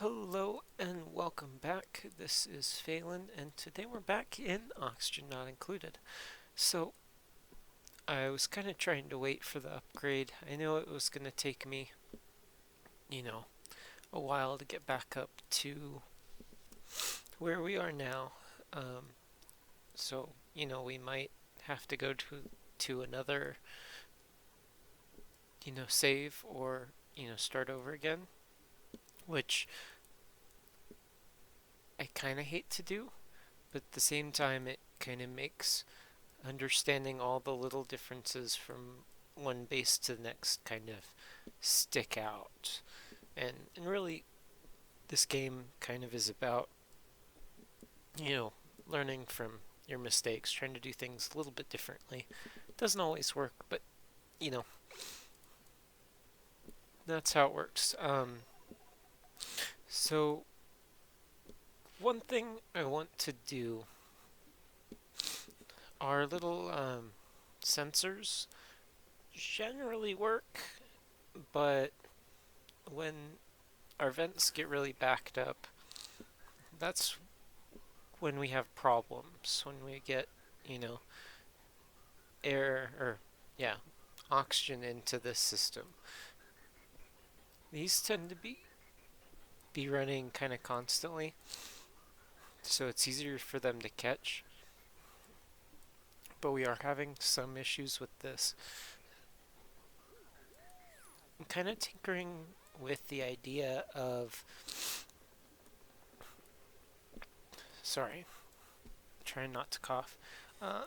Hello and welcome back. This is Phelan, and today we're back in Oxygen Not Included. So, I was kind of trying to wait for the upgrade. I know it was going to take me, you know, a while to get back up to where we are now. Um, we might have to go to another, save or, start over again, which I kind of hate to do, but at the same time, it kind of makes understanding all the little differences from one base to the next kind of stick out. And really, this game kind of is about, you know, learning from your mistakes, trying to do things a little bit differently. It doesn't always work, but, you know, that's how it works. So, one thing I want to do are little sensors generally work, but when our vents get really backed up, that's when we have problems. When we get, you know, air or, yeah, oxygen into this system. These tend to be running kind of constantly, so it's easier for them to catch. But we are having some issues with this. I'm kind of tinkering with the idea of, sorry, trying not to cough, uh,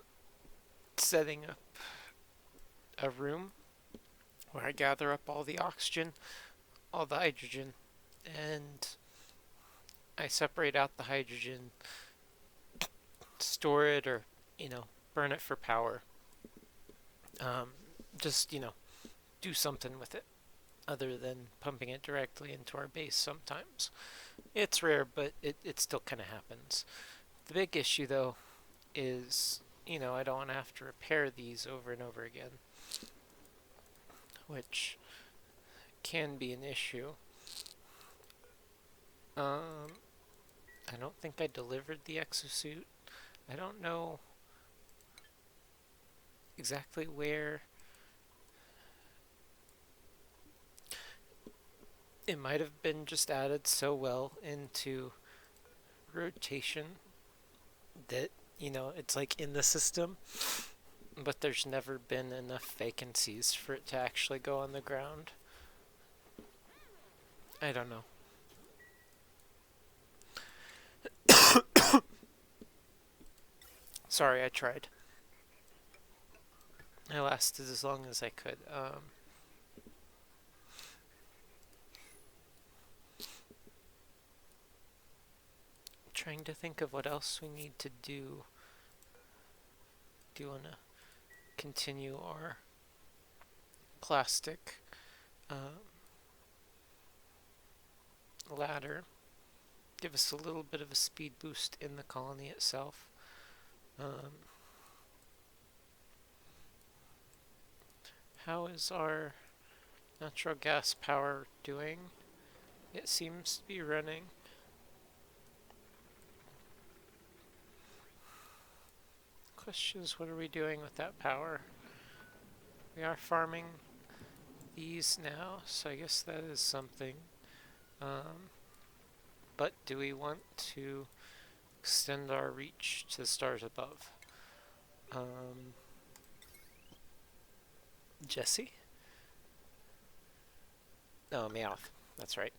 setting up a room where I gather up all the oxygen, all the hydrogen, and I separate out the hydrogen, store it, or, you know, burn it for power. Um, just, do something with it other than pumping it directly into our base sometimes. It's rare, but it still kind of happens. The big issue, though, is, I don't want to have to repair these over and over again, which can be an issue. I don't think I delivered the exosuit. I don't know exactly where. It might have been just added so well into rotation that, it's like in the system, but there's never been enough vacancies for it to actually go on the ground. I don't know. Sorry, I tried. I lasted as long as I could. Trying to think of what else we need to do. Do you want to continue our plastic ladder? Give us a little bit of a speed boost in the colony itself. How is our natural gas power doing? It seems to be running. Question is, what are we doing with that power? We are farming these now, so I guess that is something. But do we want to extend our reach to the stars above? Jesse? No, Meowth. That's right.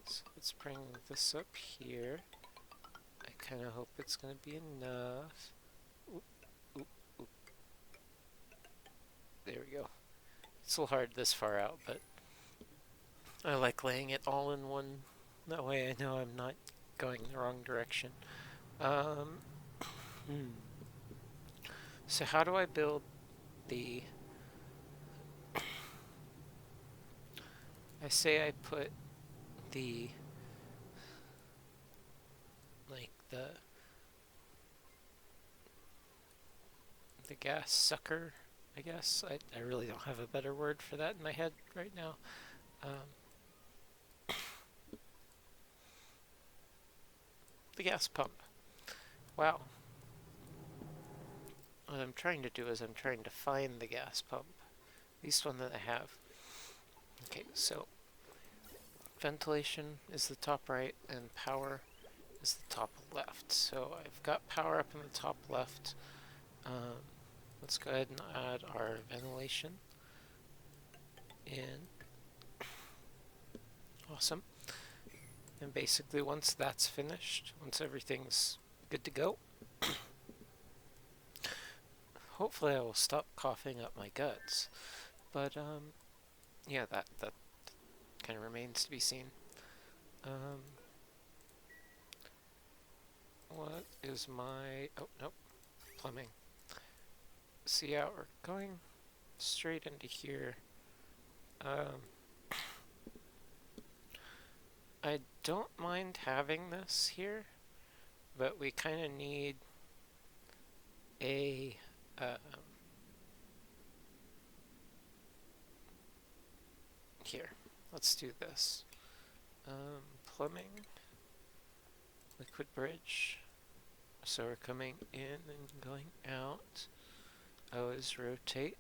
So let's bring this up here. I kind of hope it's going to be enough. Oop, oop, oop. There we go. It's a little hard this far out, but I like laying it all in one. That way I know I'm not going the wrong direction. So how do I build the... I say I put the... like the gas sucker, I guess. I really don't have a better word for that in my head right now. the gas pump. Wow. What I'm trying to do is I'm trying to find the gas pump. At least one that I have. Okay, so ventilation is the top right and power is the top left. So I've got power up in the top left. Let's go ahead and add our ventilation in. Awesome. And basically once that's finished, once everything's good to go, hopefully I will stop coughing up my guts. But yeah, that kind of remains to be seen. What is my... oh, nope. Plumbing. So yeah, we're going straight into here. I don't mind having this here, but we kind of need a here. Let's do this. Plumbing, liquid bridge. So we're coming in and going out. O is rotate.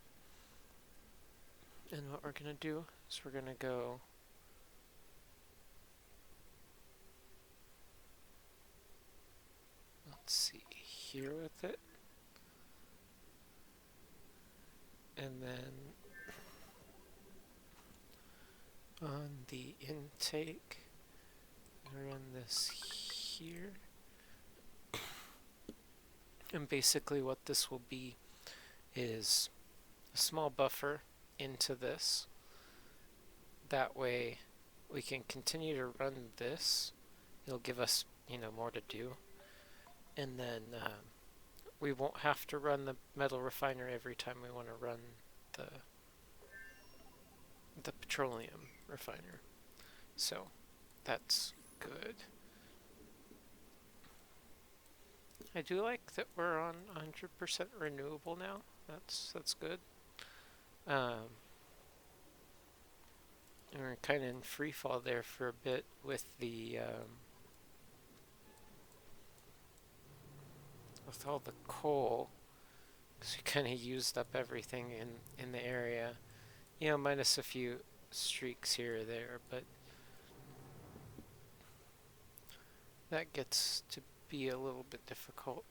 And what we're gonna do is we're gonna go let's see here with it. And then on the intake, run this here. And basically what this will be is a small buffer into this. That way we can continue to run this. It'll give us, more to do. And then we won't have to run the metal refinery every time we want to run the petroleum refiner. So that's good. I do like that we're on 100% renewable now. That's good. And we're kind of in free fall there for a bit with the with all the coal, because we kind of used up everything in the area. Minus a few streaks here or there, but that gets to be a little bit difficult.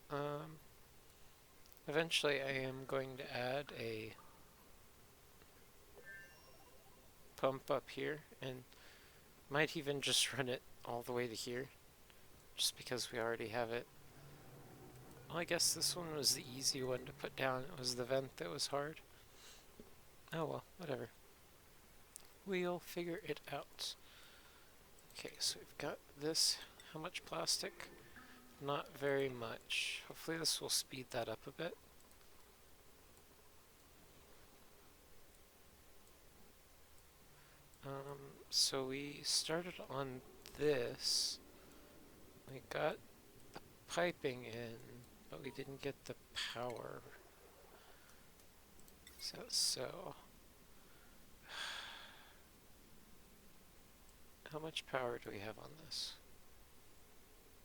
Eventually I am going to add a pump up here, and might even just run it all the way to here, just because we already have it. Well, I guess this one was the easy one to put down. It was the vent that was hard. Oh well, whatever. We'll figure it out. Okay, so we've got this. How much plastic? Not very much. Hopefully this will speed that up a bit. So we started on this. We got the piping in, but we didn't get the power. So how much power do we have on this?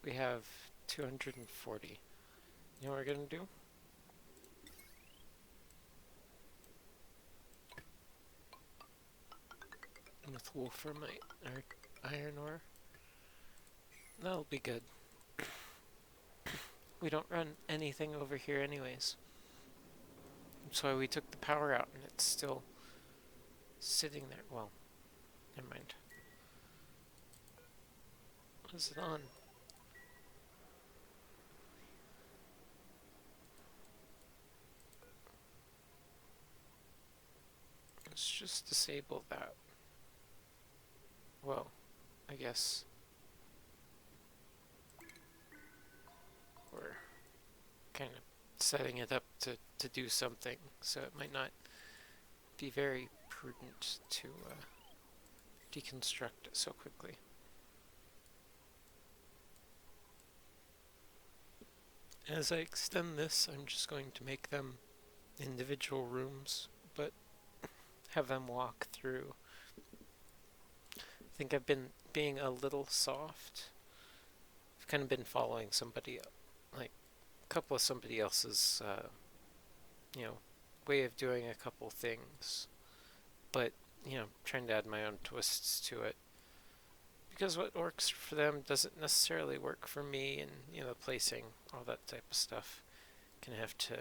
We have 240. You know what we're gonna do? With wolframite or iron ore. That'll be good. We don't run anything over here anyways. That's why we took the power out and it's still sitting there. Well, never mind. What is it on? Let's just disable that. Well, I guess we're kind of setting it up to do something, so it might not be very prudent to deconstruct it so quickly. As I extend this, I'm just going to make them individual rooms, but have them walk through. I think I've been being a little soft. I've kind of been following somebody, like a couple of somebody else's, you know, way of doing a couple things, but trying to add my own twists to it because what works for them doesn't necessarily work for me, and the placing, all that type of stuff, can have to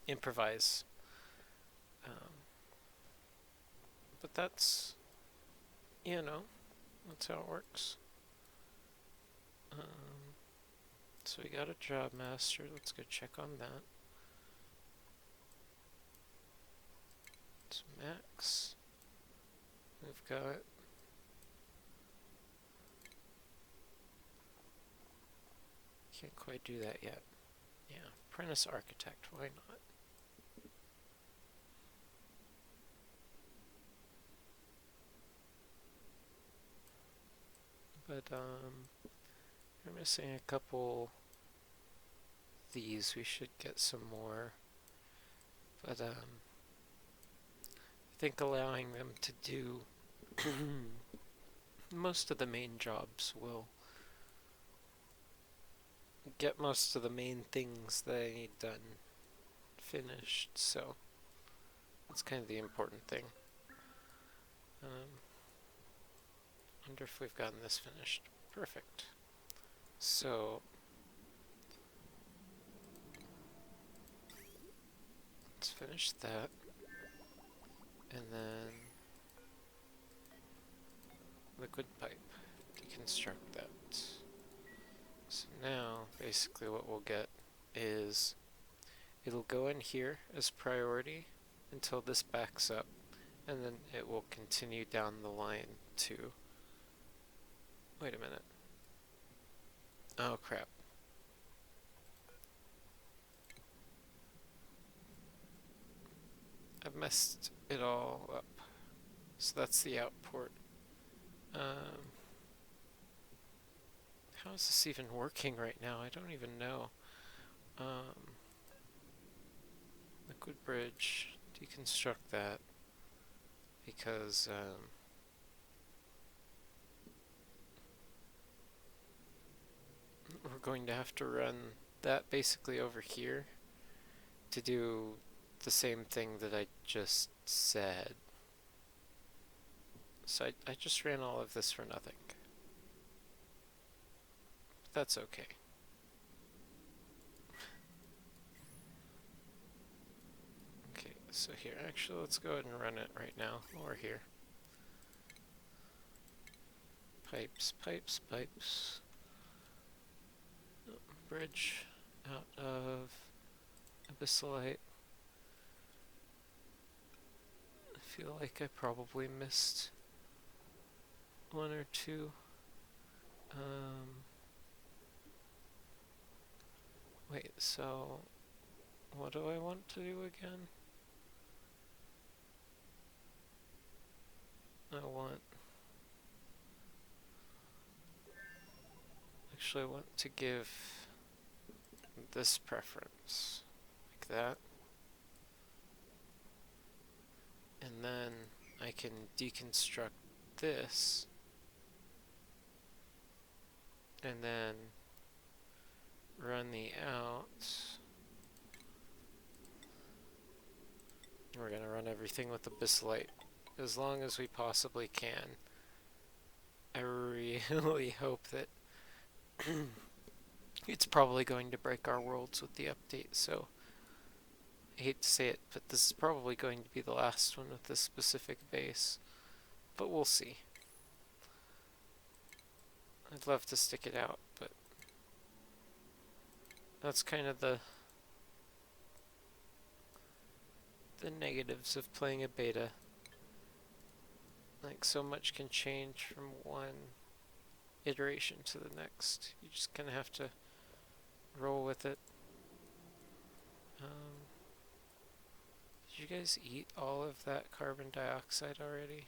improvise. Um, but that's how it works. So we got a job master. Let's go check on that. It's max. We've got can't quite do that yet. Yeah, apprentice architect. Why not? But we're missing a couple. These we should get some more. But I think allowing them to do most of the main jobs will get most of the main things that I need done finished, so that's kind of the important thing. Wonder if we've gotten this finished. Perfect. So let's finish that, and then liquid pipe, deconstruct that. So now basically what we'll get is it'll go in here as priority until this backs up, and then it will continue down the line to, wait a minute, oh crap, I've messed it all up. So that's the out port. How is this even working right now? I don't even know. Liquid bridge, deconstruct that, because we're going to have to run that basically over here to do the same thing that I just said. So I just ran all of this for nothing. That's okay. Okay, so here, actually let's go ahead and run it right now while we're here. Pipes, pipes, pipes. Bridge out of abyssalite. I feel like I probably missed one or two. Wait, so what do I want to do again? Actually I want to give this preference, like that. And then I can deconstruct this, and then run the out. We're going to run everything with abyssalite as long as we possibly can. I really hope that it's probably going to break our worlds with the update, so I hate to say it, but this is probably going to be the last one with this specific base, but we'll see. I'd love to stick it out, but that's kind of the negatives of playing a beta. Like, so much can change from one iteration to the next. You just kind of have to roll with it. Did you guys eat all of that carbon dioxide already?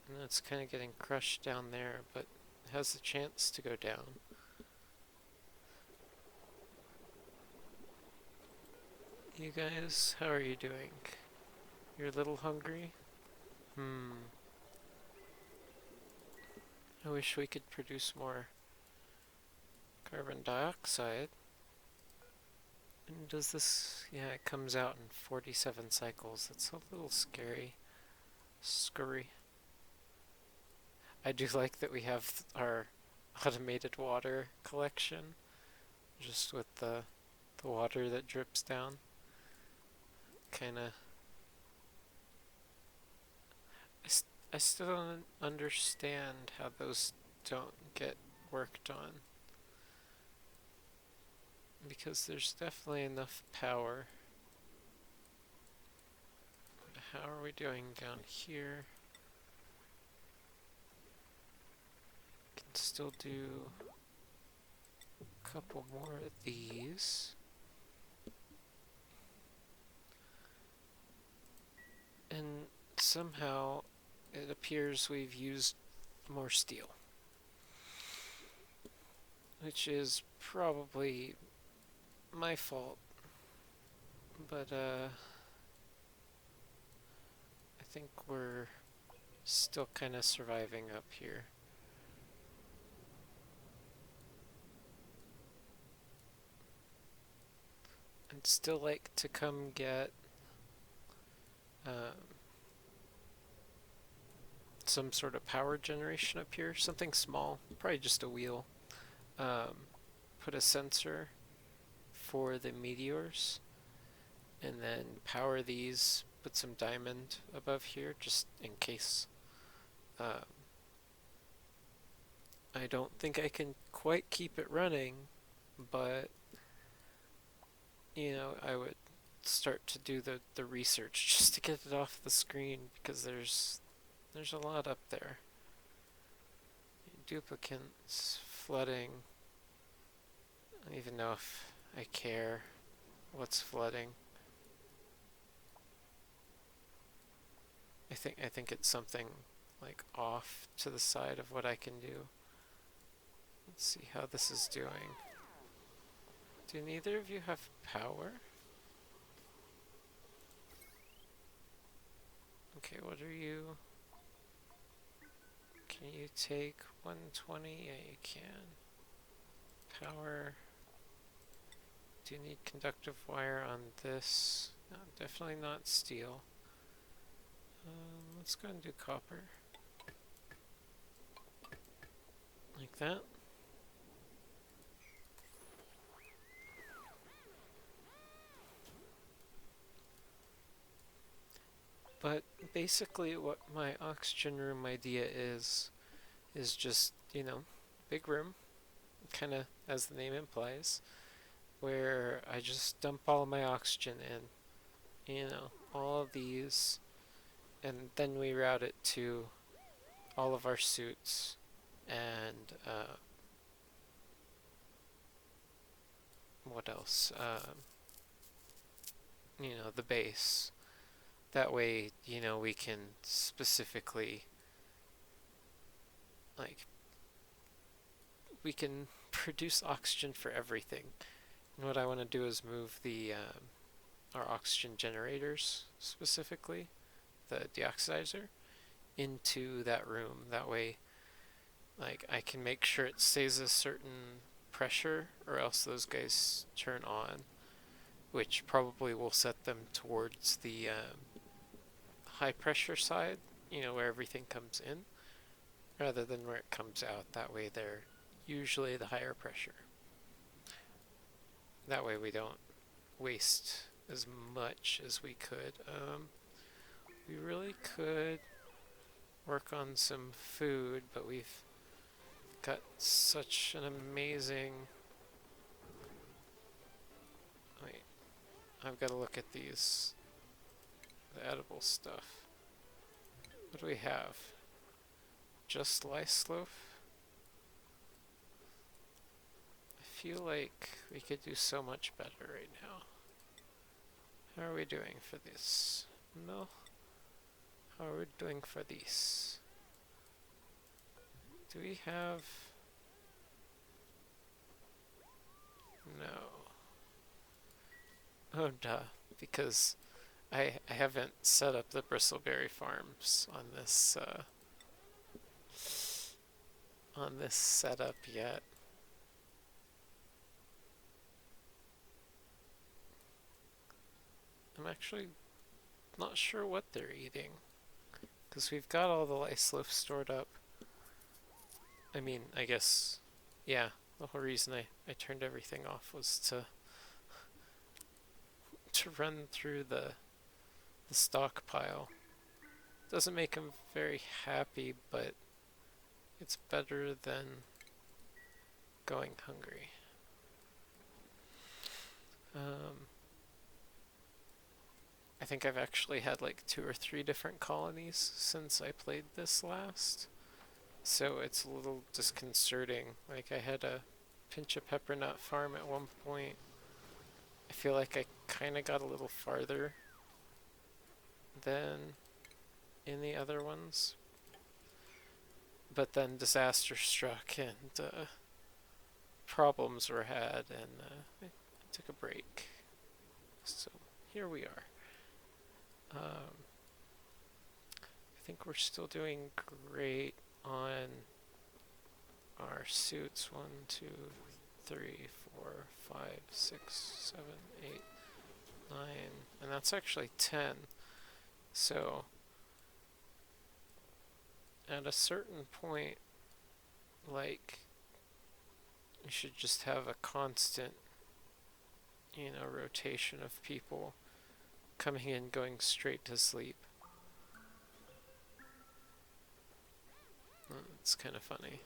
And it's kind of getting crushed down there, but it has the chance to go down. You guys, how are you doing? You're a little hungry? I wish we could produce more carbon dioxide. And does this, yeah, it comes out in 47 cycles. That's a little scary. Scurry. I do like that we have our automated water collection, just with the water that drips down. Kinda. I still don't understand how those don't get worked on. Because there's definitely enough power. How are we doing down here? Can still do a couple more of these. And somehow it appears we've used more steel. Which is probably my fault. But I think we're still kind of surviving up here. I'd still like to come get some sort of power generation up here, something small, probably just a wheel. Put a sensor for the meteors, and then power these, put some diamond above here just in case. I don't think I can quite keep it running, but you know, I would start to do the research just to get it off the screen, because there's a lot up there. Duplicates, flooding. I don't even know if I care what's flooding. I think it's something like off to the side of what I can do. Let's see how this is doing. Do neither of you have power? Okay, what are you? Can you take 120? Yeah, you can. Power. Do you need conductive wire on this? No, definitely not steel. Let's go and do copper. Like that. But basically what my oxygen room idea is just, you know, big room, kind of as the name implies, where I just dump all of my oxygen in, you know, all of these, and then we route it to all of our suits and what else? You know, the base. That way, you know, we can specifically, like, we can produce oxygen for everything. And what I want to do is move the our oxygen generators, specifically the deoxidizer, into that room. That way, like, I can make sure it stays a certain pressure, or else those guys turn on, which probably will set them towards the high pressure side, you know, where everything comes in, rather than where it comes out. That way they're usually the higher pressure. That way we don't waste as much as we could. We really could work on some food, but we've got such an amazing... Wait, I've got to look at these, the edible stuff. What do we have? Just lice loaf? I feel like we could do so much better right now. How are we doing for this? No. How are we doing for these? Do we have... No. Oh, duh. Because I haven't set up the bristleberry farms on this setup yet. I'm actually not sure what they're eating. Because we've got all the lice loaf stored up. I mean, I guess, yeah, the whole reason I turned everything off was to run through the stockpile. Doesn't make them very happy, but it's better than going hungry. I think I've actually had like 2 or 3 different colonies since I played this last. So it's a little disconcerting. Like I had a Pincha peppernut farm at one point. I feel like I kind of got a little farther than in the other ones. But then disaster struck and problems were had and I took a break. So here we are. I think we're still doing great on our suits. 1, 2, 3, 4, 5, 6, 7, 8, 9, and that's actually 10. So at a certain point, like, you should just have a constant, rotation of people coming in, going straight to sleep. It's kind of funny.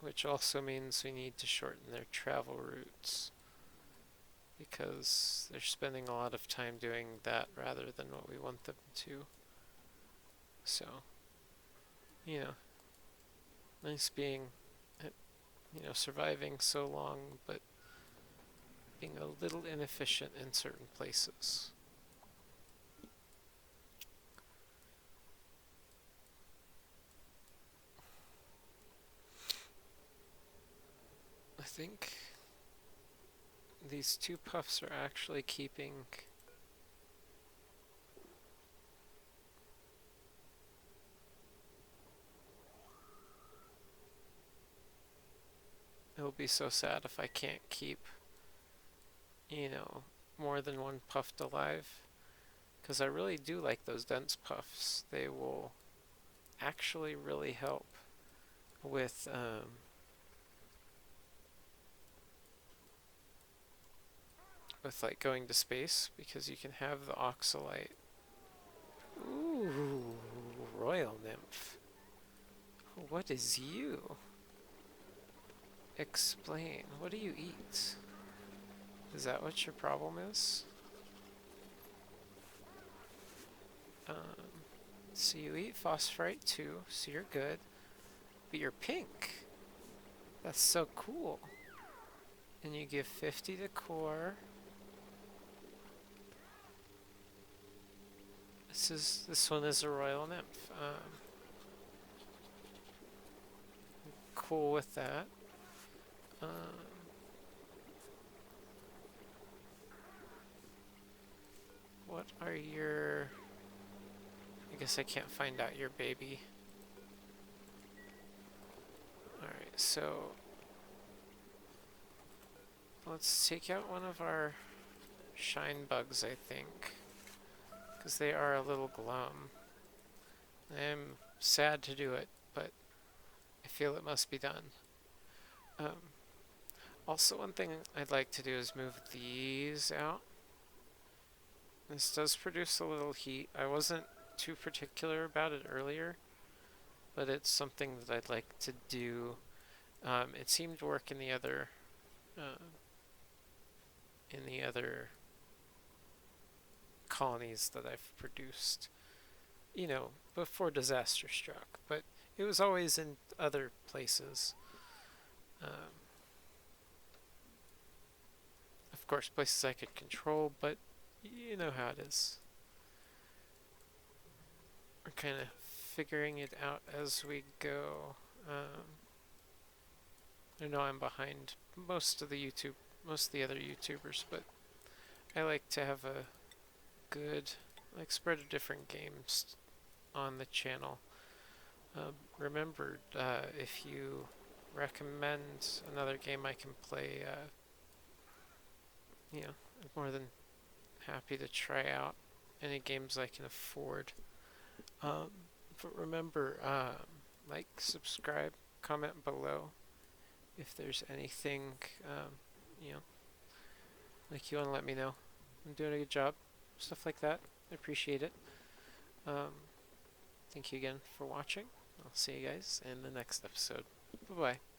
Which also means we need to shorten their travel routes because they're spending a lot of time doing that rather than what we want them to. So, nice being, surviving so long, but being a little inefficient in certain places. I think these 2 puffs are actually keeping it'll be so sad if I can't keep, more than 1 puffed alive. Because I really do like those dense puffs. They will actually really help with like going to space because you can have the oxalite. Ooh, royal nymph. What is you? Explain. What do you eat? Is that what your problem is? So you eat phosphorite too, so you're good. But you're pink. That's so cool. And you give 50 to core. This one is a royal nymph. Cool with that. What are your... I guess I can't find out your baby. Alright, so let's take out one of our shine bugs, I think. Because they are a little glum. I am sad to do it, but I feel it must be done. Also, one thing I'd like to do is move these out. This does produce a little heat. I wasn't too particular about it earlier, but it's something that I'd like to do. It seemed to work in the other colonies that I've produced, before disaster struck, but it was always in other places. Of course, places I could control, but you know how it is. We're kind of figuring it out as we go. I know I'm behind most of the other YouTubers, but I like to have a good, spread of different games on the channel. Remember, if you recommend another game I can play, I'm more than happy to try out any games I can afford. Um, but remember, like, subscribe, comment below if there's anything, um, you know, like you want to let me know. I'm doing a good job, stuff like that. I appreciate it. Um, Thank you again for watching. I'll see you guys in the next episode. Bye bye.